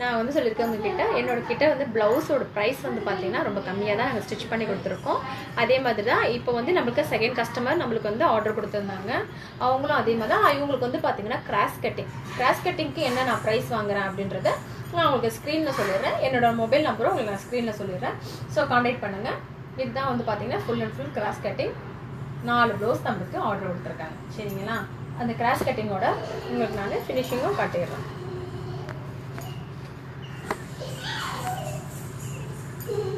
நான் வந்து சொல்லியிருக்கேன் உங்ககிட்ட, என்னோட கிட்ட வந்து ப்ளவுஸோட ப்ரைஸ் வந்து பார்த்தீங்கன்னா ரொம்ப கம்மியாக தான் நாங்கள் ஸ்டிச் பண்ணி கொடுத்துருக்கோம். அதே மாதிரி தான் இப்போ வந்து நம்மளுக்கு செகண்ட் கஸ்டமர் நம்மளுக்கு வந்து ஆர்டர் கொடுத்துருந்தாங்க. அவங்களும் அதே மாதிரி தான். இவங்களுக்கு வந்து பார்த்தீங்கன்னா கிராஸ் கட்டிங்க்கு என்ன நான் ப்ரைஸ் வாங்குறேன் அப்படின்றத நான் உங்களுக்கு ஸ்க்ரீனில் சொல்லிடுறேன். என்னோட மொபைல் நம்பரும் உங்களுக்கு நான் ஸ்க்ரீனில் சொல்லிடுறேன். ஸோ கான்டாக்ட் பண்ணுங்கள். இதுதான் வந்து பார்த்தீங்கன்னா full and full cross cutting 4 blouse நம்மளுக்கு ஆர்டர் கொடுத்துருக்காங்க. சரிங்களா? அந்த கிராஸ் கட்டிங்கோட உங்களுக்கு நான் ஃபினிஷிங்கும் காட்டிடுறேன்.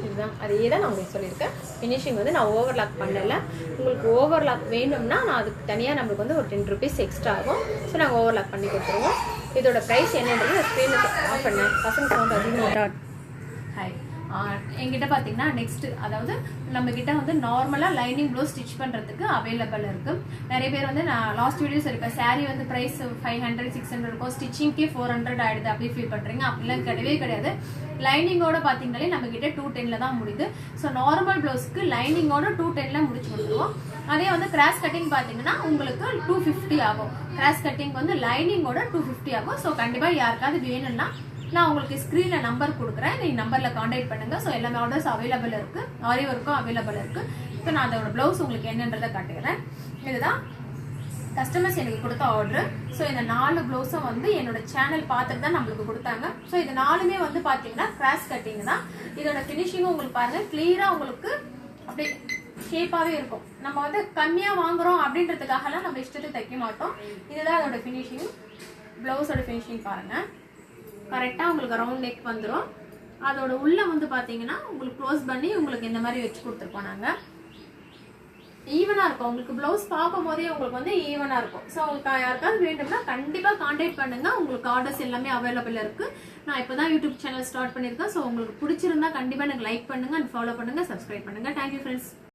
இதுதான் அதே தான் நான் உங்களுக்கு சொல்லியிருக்கேன். ஃபினிஷிங் வந்து நான் ஓவர்லாக் பண்ணலை. உங்களுக்கு ஓவர்லாக் வேணும்னா நான் அதுக்கு தனியாக நம்மளுக்கு வந்து ஒரு 10 ருபீஸ் எக்ஸ்ட்ரா ஆகும். ஸோ நாங்கள் ஓவர்லாக் பண்ணி கொடுத்துருவோம். இதோட ப்ரைஸ் என்னன்றது ஸ்க்ரீனுக்கு ஆஃப் பண்ணேன். பசங்க சவுண்ட் அதிகமாக. ஹாய், என்கிட்ட பார்த்தீங்கன்னா நெக்ஸ்ட், அதாவது நம்மக்கிட்ட வந்து நார்மலாக லைனிங் ப்ளவுஸ் ஸ்டிச் பண்ணுறதுக்கு அவைலபிள் இருக்குது. நிறைய பேர் வந்து நான் லாஸ்ட் வீடியோஸ் இருக்கேன், சாரீ வந்து ப்ரைஸ் 500 600 இருக்கும், ஸ்டிச்சிங்க்கே 400 ஆகிடுது அப்படி ஃபீல் பண்ணுறீங்க. அப்படிலாம் கிடையாது. லைனிங்கோட பார்த்தீங்கன்னாலே நம்மக்கிட்ட 210 தான் முடியுது. ஸோ நார்மல் ப்ளவுஸ்க்கு லைனிங்கோட 210 முடிச்சு கொடுத்துருவோம். அதே வந்து கிராஸ் கட்டிங் பார்த்தீங்கன்னா உங்களுக்கு 250 ஆகும். கிராஸ் கட்டிங் வந்து லைனிங்கோட 250 ஆகும். ஸோ கண்டிப்பாக யாருக்காவது வேணும்னா நான் உங்களுக்கு ஸ்க்ரீனில் நம்பர் கொடுக்குறேன். நீங்கள் நம்பரில் கான்டாக்ட் பண்ணுங்கள். ஸோ எல்லாமே ஆர்டர்ஸ் அவைலபிள் இருக்குது, ஆரி ஒர்க்கும் அவைலபிள் இருக்குது. இப்போ நான் அதோட ப்ளவுஸ் உங்களுக்கு என்னன்றதை காட்டுகிறேன். இதுதான் கஸ்டமர்ஸ் எனக்கு கொடுத்த ஆர்டர். ஸோ இந்த 4 ப்ளவுஸும் வந்து என்னோட சேனல் பார்த்துட்டு தான் நம்மளுக்கு கொடுத்தாங்க. ஸோ இது 4மே வந்து பார்த்தீங்கன்னா கிராஸ் கட்டிங் தான். இதோட ஃபினிஷிங்கும் உங்களுக்கு பாருங்கள் கிளியராக உங்களுக்கு அப்படியே ஷேப்பாகவே இருக்கும். நம்ம வந்து கம்மியாக வாங்குறோம் அப்படின்றதுக்காகலாம் நம்ம இஷ்டத்துக்கு தைக்க மாட்டோம். இதுதான் அதோட ஃபினிஷிங். ப்ளவுஸோட ஃபினிஷிங் பாருங்கள், கரெக்டாக உங்களுக்கு ரவுண்ட் நெக் வந்துடும். அதோட உள்ள வந்து பார்த்தீங்கன்னா உங்களுக்கு க்ளோஸ் பண்ணி உங்களுக்கு இந்த மாதிரி வச்சு கொடுத்துருப்போம். நாங்கள் ஈவனாக இருக்கும். உங்களுக்கு ப்ளவுஸ் பார்க்கும் போதே உங்களுக்கு வந்து ஈவனாக இருக்கும். ஸோ உங்களுக்கு யாருக்காவது வேண்டும்னா கண்டிப்பாக கான்டாக்ட் பண்ணுங்கள். உங்களுக்கு ஆர்டர்ஸ் எல்லாமே அவைலபிள் இருக்குது. நான் இப்போ தான் யூடியூப் சேனல் ஸ்டார்ட் பண்ணியிருக்கேன். ஸோ உங்களுக்கு பிடிச்சிருந்தா கண்டிப்பாக எனக்கு லைக் பண்ணுங்கள் அண்ட் ஃபாலோ பண்ணுங்கள், சப்ஸ்கிரைப் பண்ணுங்கள். Thank you friends.